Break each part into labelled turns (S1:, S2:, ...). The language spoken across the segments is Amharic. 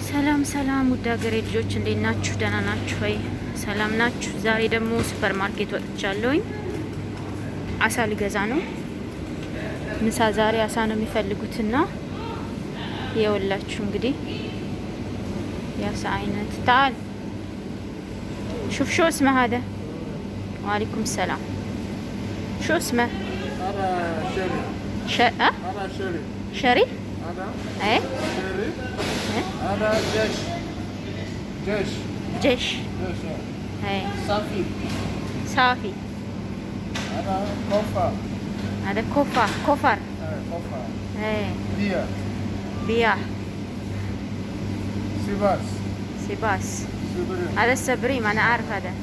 S1: ሰላም ሰላም ውድ ሀገሬ ልጆች እንዴት ናችሁ? ደህና ናችሁ ወይ? ሰላም ናችሁ? ዛሬ ደግሞ ሱፐር ማርኬት ወጥቻለሁኝ። አሳ ልገዛ ነው። ምሳ ዛሬ አሳ ነው የሚፈልጉትና የወላችሁ እንግዲህ የአሳ አይነት ታል شوف شو اسمه هذا. وعليكم السلام. شو اسمه؟
S2: هذا شري. هذا شري.
S1: شري؟
S2: هذا
S1: ايه
S2: شري.
S1: ايه
S2: هذا جيش.
S1: جيش
S2: جيش.
S1: ايه
S2: صافي.
S1: صافي.
S2: هذا كوفا.
S1: هذا كوفا كوفر.
S2: كوفا.
S1: ايه
S2: بيا.
S1: بيا.
S2: سيباس.
S1: سيباس.
S2: سبرين.
S1: هذا السبرين انا اعرف هذا.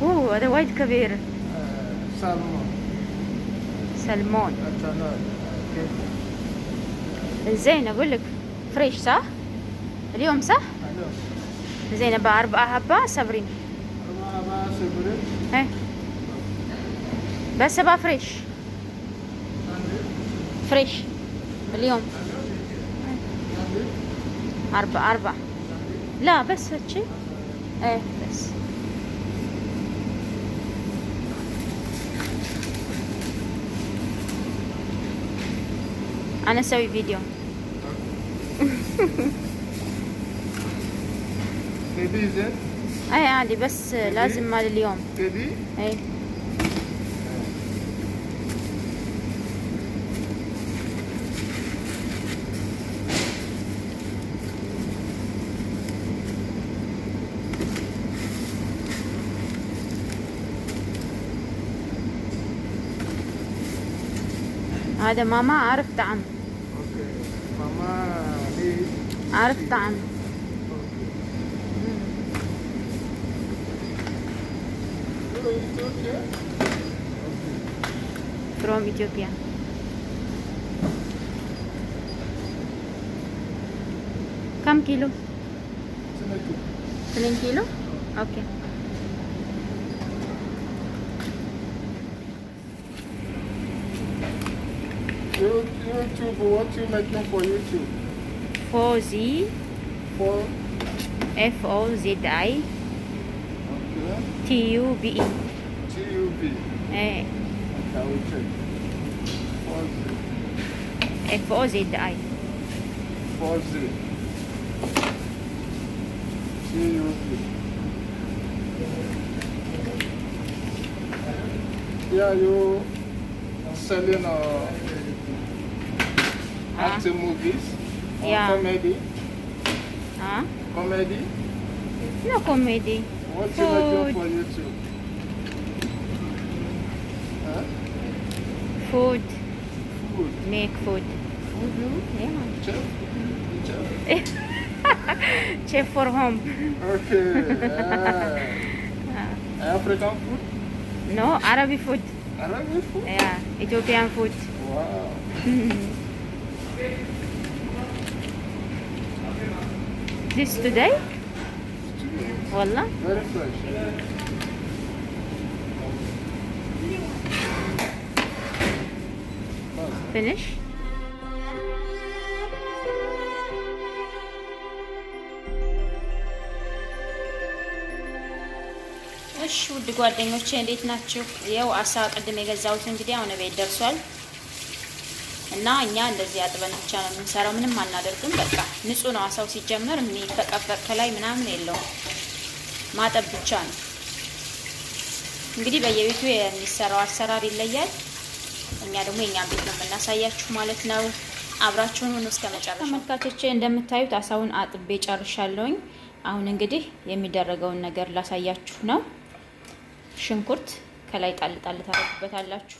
S1: اوه هذا وايد كبير.
S2: سلمون.
S1: سلمون زين. اقول لك فريش صح اليوم صح؟ زين ب4 حبة سبرين.
S2: 4 حبة سبرين.
S1: ايه بس ابغى فريش. فريش اليوم 4 لا بس هاتشي. ايه بس أنا أسوي فيديو.
S2: تبي زين؟
S1: أي عادي بس لازم مال اليوم.
S2: تبي؟
S1: أي هذا ماما عارف طعم.
S2: اوكي ماما ليه؟
S1: عارف طعم. from Ethiopia. كم كيلو؟ 2 كيلو. اوكي
S2: YouTube, what you making for YouTube?
S1: فوزي.
S2: For?
S1: FOZI
S2: Okay.
S1: TUBE.
S2: TUB.
S1: ايه
S2: Okay, I will check.
S1: FOZI.
S2: For Z. TUB. Yeah, you selling acting movies or
S1: Yeah.
S2: comedy?
S1: ها
S2: Comedy?
S1: no comedy.
S2: What you making
S1: Food.
S2: for YouTube? Huh?
S1: Food.
S2: Food.
S1: Make food.
S2: Food you?
S1: Yeah.
S2: Chef? Chef?
S1: Chef for home.
S2: Okay. African food?
S1: No Arabic food.
S2: Arabic food?
S1: Yeah Ethiopian food.
S2: Wow.
S1: This today والله.
S2: Very fresh.
S1: finish. እሺ ውድ ጓደኞቼ እንዴት ናችሁ? ያው አሳ ቅድም የገዛሁት እንግዲህ አሁን ቤት ደርሷል እና እኛ እንደዚህ አጥበን ብቻ ነው የምንሰራው። ምንም አናደርግም። በቃ ንጹህ ነው አሳው ሲጀመር የሚፈቀፈቅ ከላይ ምናምን የለውም። ማጠብ ብቻ ነው። እንግዲህ በየቤቱ የሚሰራው አሰራር ይለያል። እኛ ደግሞ የኛን ቤት ነው የምናሳያችሁ ማለት ነው። አብራችሁን ሁኑ እስከ መጨረሻው። ተመልካቾቼ እንደምታዩት አሳውን አጥቤ ጨርሻለሁኝ። አሁን እንግዲህ የሚደረገውን ነገር ላሳያችሁ ነው። ሽንኩርት ከላይ ጣል ጣል ታደርጉበታላችሁ።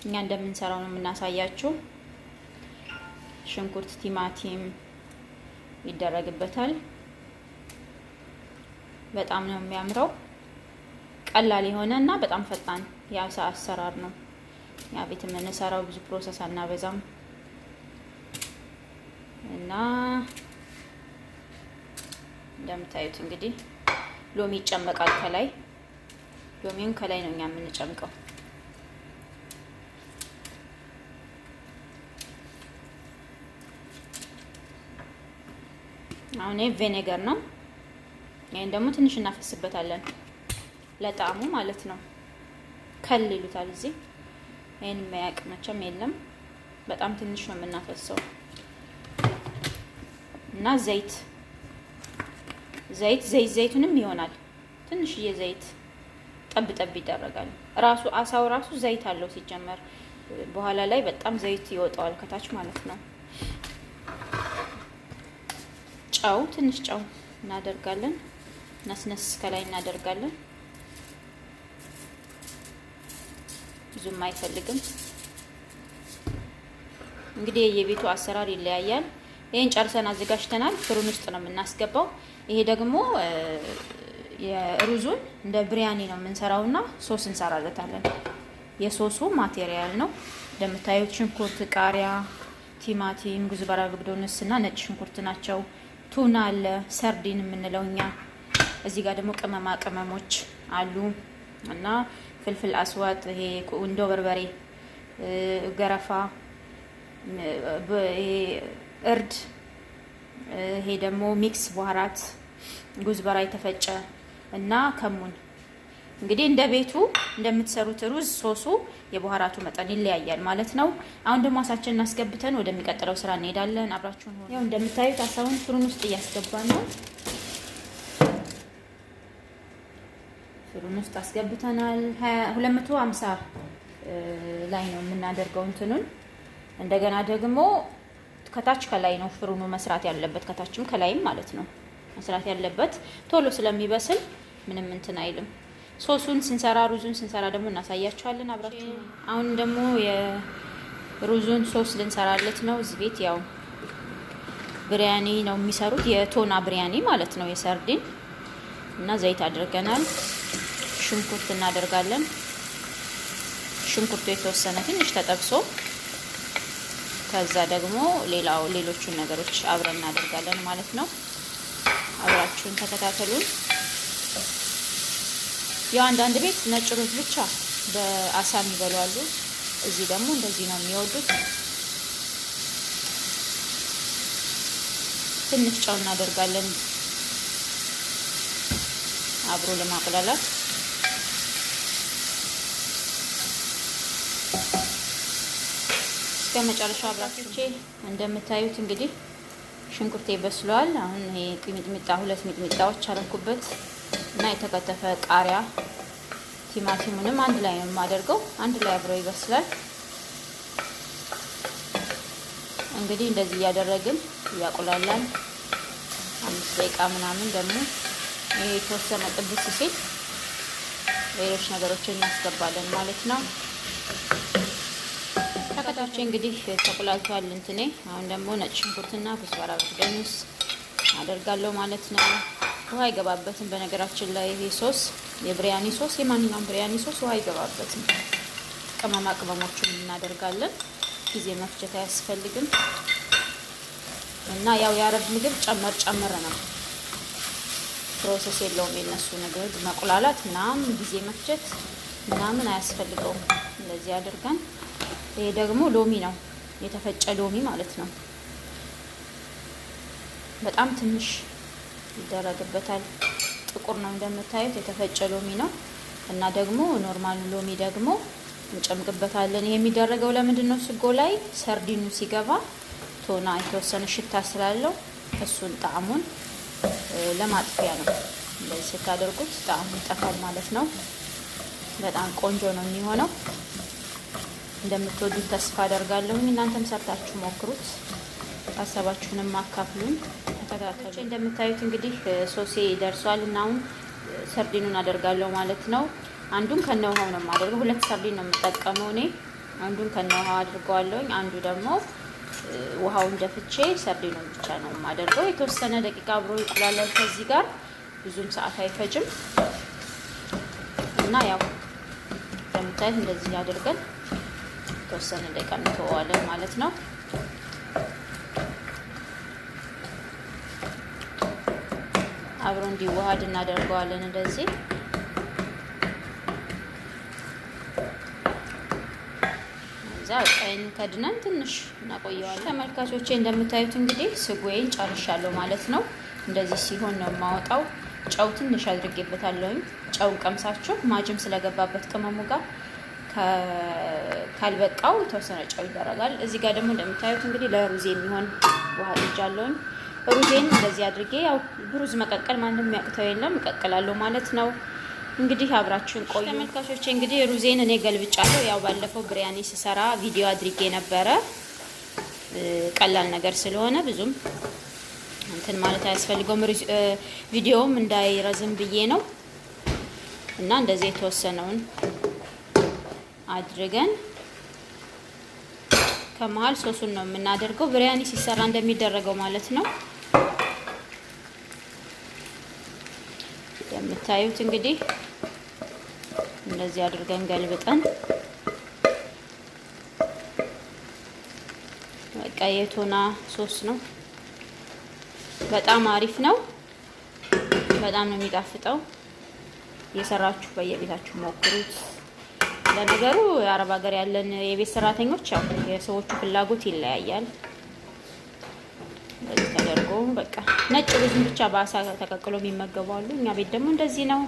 S1: እኛ እንደምንሰራው ነው የምናሳያችሁ። ሽንኩርት፣ ቲማቲም ይደረግበታል። በጣም ነው የሚያምረው። ቀላል የሆነና በጣም ፈጣን የአሳ አሰራር ነው። ያ ቤት የምንሰራው ብዙ ፕሮሰስ አናበዛም እና እንደምታዩት እንግዲህ ሎሚ ይጨመቃል ከላይ። ሎሚውን ከላይ ነው እኛ የምንጨምቀው። አሁን ቪኔጋር ነው። ይሄን ደግሞ ትንሽ እናፈስበታለን ለጣዕሙ ማለት ነው። ከል ይሉታል እዚህ። ይሄን የሚያውቅ መቼም የለም። በጣም ትንሽ ነው የምናፈሰው እና ዘይቱንም ይሆናል ትንሽዬ ዘይት ጠብ ይደረጋል። ራሱ አሳው ራሱ ዘይት አለው ሲጀመር፣ በኋላ ላይ በጣም ዘይት ይወጣዋል ከታች ማለት ነው። ጨው ትንሽ ጨው እናደርጋለን፣ ነስነስ ከላይ እናደርጋለን። ብዙም አይፈልግም። እንግዲህ የቤቱ አሰራር ይለያያል። ይሄን ጨርሰን አዘጋጅተናል። ፍሩን ውስጥ ነው የምናስገባው። ይሄ ደግሞ የሩዙን እንደ ብሪያኒ ነው የምንሰራውና ሶስ እንሰራለታለን። የሶሱ ማቴሪያል ነው እንደምታዩት ሽንኩርት፣ ቃሪያ፣ ቲማቲም፣ ጉዝበራ፣ በግዶንስ እና ነጭ ሽንኩርት ናቸው። ቱና አለ፣ ሰርዲን የምንለው እኛ። እዚህ ጋር ደግሞ ቅመማ ቅመሞች አሉ እና ፍልፍል አስዋጥ፣ ይሄ ቁንዶ በርበሬ፣ ገረፋ፣ ይሄ እርድ፣ ይሄ ደግሞ ሚክስ በኋራት፣ ጉዝበራ የተፈጨ እና ከሙን። እንግዲህ እንደ ቤቱ እንደምትሰሩት ሩዝ ሶሱ የበኋራቱ መጠን ይለያያል ማለት ነው። አሁን ደግሞ አሳችንን አስገብተን ወደሚቀጥለው ስራ እንሄዳለን። አብራችሁን ሆኑ። ያው እንደምታዩት አሳውን ፍሩን ውስጥ እያስገባን ነው። ፍሩን ውስጥ አስገብተናል። 250 ላይ ነው የምናደርገው እንትኑን። እንደገና ደግሞ ከታች ከላይ ነው ፍሩኑ መስራት ያለበት፣ ከታችም ከላይም ማለት ነው መስራት ያለበት። ቶሎ ስለሚበስል ምንም እንትን አይልም። ሶሱን ስንሰራ ሩዙን ስንሰራ ደግሞ እናሳያችኋለን። አብራችሁ አሁን ደግሞ የሩዙን ሶስ ልንሰራለት ነው። እዚህ ቤት ያው ብሪያኒ ነው የሚሰሩት፣ የቶና ብሪያኒ ማለት ነው፣ የሰርዲን እና ዘይት አድርገናል። ሽንኩርት እናደርጋለን። ሽንኩርቱ የተወሰነ ትንሽ ተጠብሶ ከዛ ደግሞ ሌሎቹን ነገሮች አብረን እናደርጋለን ማለት ነው። አብራችሁን ተከታተሉን። ያው አንዳንድ ቤት ነጭ ሩዝ ብቻ በአሳም ይበላሉ። እዚህ ደግሞ እንደዚህ ነው የሚወዱት። ትንሽ ጨው እናደርጋለን አብሮ ለማቁላላት። እስከመጨረሻው አብራችሁ እንደምታዩት እንግዲህ ሽንኩርቴ በስሏል። አሁን ይሄ ሚጥሚጣ 2 ሚጥሚጣዎች አረኩበት እና የተከተፈ ቃሪያ፣ ቲማቲሙንም አንድ ላይ ነው የማደርገው። አንድ ላይ አብሮ ይበስላል። እንግዲህ እንደዚህ እያደረግን እያቆላላን 5 ደቂቃ ምናምን ደግሞ ይሄ የተወሰነ ጥብስ ሲል ሌሎች ነገሮችን እናስገባለን ማለት ነው። ተከታታይ እንግዲህ ተቆላልቷል እንትኔ። አሁን ደግሞ ነጭ ሽንኩርትና ኩዝበራ በግዶንስ አደርጋለሁ ማለት ነው። ውሃ አይገባበትም። በነገራችን ላይ ይሄ ሶስ የብሪያኒ ሶስ፣ የማንኛውም ብሪያኒ ሶስ ውሃ አይገባበትም። ቅመማ ቅመሞችን እናደርጋለን። ጊዜ መፍጀት አያስፈልግም እና ያው የአረብ ምግብ ጨመር ነው፣ ፕሮሰስ የለውም። የነሱ ምግብ መቁላላት ምናምን ጊዜ መፍጀት ምናምን አያስፈልገውም። እንደዚህ አድርገን ይሄ ደግሞ ሎሚ ነው፣ የተፈጨ ሎሚ ማለት ነው። በጣም ትንሽ ይደረግበታል። ጥቁር ነው እንደምታዩት፣ የተፈጨ ሎሚ ነው እና ደግሞ ኖርማል ሎሚ ደግሞ እንጨምቅበታለን። ይሄ የሚደረገው ለምንድን ነው? ስጎ ላይ ሰርዲኑ ሲገባ ቶና የተወሰነ ሽታ ስላለው እሱን ጣዕሙን ለማጥፊያ ነው። እንደዚህ ስታደርጉት ጣዕሙ ይጠፋል ማለት ነው። በጣም ቆንጆ ነው የሚሆነው። እንደምትወዱት ተስፋ አደርጋለሁ። እናንተም ሰርታችሁ ሞክሩት፣ ሀሳባችሁንም አካፍሉን፣ ተከታተሉ። እንደምታዩት እንግዲህ ሶሴ ደርሷል እና አሁን ሰርዲኑን አደርጋለሁ ማለት ነው። አንዱን ከነውሃው ነው የማደርገው። 2 ሰርዲን ነው የምጠቀመው እኔ። አንዱን ከነውሃው አድርገዋለሁ፣ አንዱ ደግሞ ውሃውን ደፍቼ ሰርዲኑን ብቻ ነው የማደርገው። የተወሰነ ደቂቃ አብሮ ይቁላላል ከዚህ ጋር፣ ብዙም ሰዓት አይፈጅም እና ያው እንደምታዩት እንደዚህ አድርገን የተወሰነ ደቂቃ እንተዋለን ማለት ነው። አብሮ እንዲዋሃድ እናደርገዋለን እንደዚህ። እዛ ቀይን ከድነን ትንሽ እናቆየዋለን። ተመልካቾቼ እንደምታዩት እንግዲህ ስጎዬን ጨርሻለሁ ማለት ነው። እንደዚህ ሲሆን ነው የማወጣው። ጨው ትንሽ አድርጌበታለሁ። ጨውን ቀምሳችሁ ማጅም ስለገባበት ቅመሙ ጋር ካልበቃው የተወሰነ ጨው ይደረጋል። እዚህ ጋር ደግሞ እንደምታዩት እንግዲህ ለሩዝ የሚሆን ውሃ ይጃለሁ። ሩዜን እንደዚህ አድርጌ ያው ሩዝ መቀቀል ማንንም ያቅተው የለም እቀቅላለሁ ማለት ነው። እንግዲህ አብራችሁን ቆዩ ተመልካቾቼ። እንግዲህ ሩዜን እኔ ገልብጫለሁ። ያው ባለፈው ብሪያኒ ስሰራ ቪዲዮ አድርጌ ነበረ። ቀላል ነገር ስለሆነ ብዙም እንትን ማለት አያስፈልገውም። ቪዲዮውም እንዳይረዝም ብዬ ነው እና እንደዚህ የተወሰነውን አድርገን ከመሃል ሶሱን ነው የምናደርገው ብሪያኒ ሲሰራ እንደሚደረገው ማለት ነው። የምታዩት እንግዲህ እንደዚህ አድርገን ገልብጠን በቃ የቶና ሶስ ነው። በጣም አሪፍ ነው። በጣም ነው የሚጣፍጠው። የሰራችሁ በየቤታችሁ ሞክሩት። ለነገሩ አረብ ሀገር ያለን የቤት ሰራተኞች ያው የሰዎቹ ፍላጎት ይለያያል። እንደዚህ ተደርጎ በቃ ነጭ ሩዝን ብቻ በአሳ ተቀቅሎ የሚመገቡ አሉ። እኛ ቤት ደግሞ እንደዚህ ነው።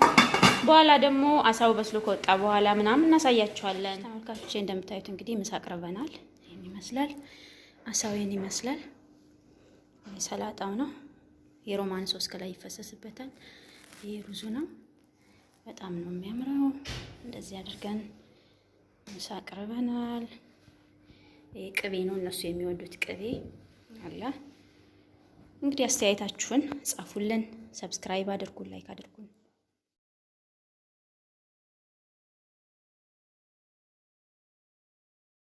S1: በኋላ ደግሞ አሳው በስሎ ከወጣ በኋላ ምናምን እናሳያችኋለን። ተመልካቾቼ እንደምታዩት እንግዲህ ምሳ አቅርበናል። ይሄን ይመስላል። አሳው ይሄን ይመስላል። ሰላጣው ነው። የሮማን ሶስ ከላይ ይፈሰስበታል። ይሄ ሩዙ ነው። በጣም ነው የሚያምረው። እንደዚህ አድርገን ምሳ አቅርበናል። ይሄ ቅቤ ነው፣ እነሱ የሚወዱት ቅቤ አለ። እንግዲህ አስተያየታችሁን ጻፉልን፣ ሰብስክራይብ አድርጉ፣ ላይክ አድርጉ።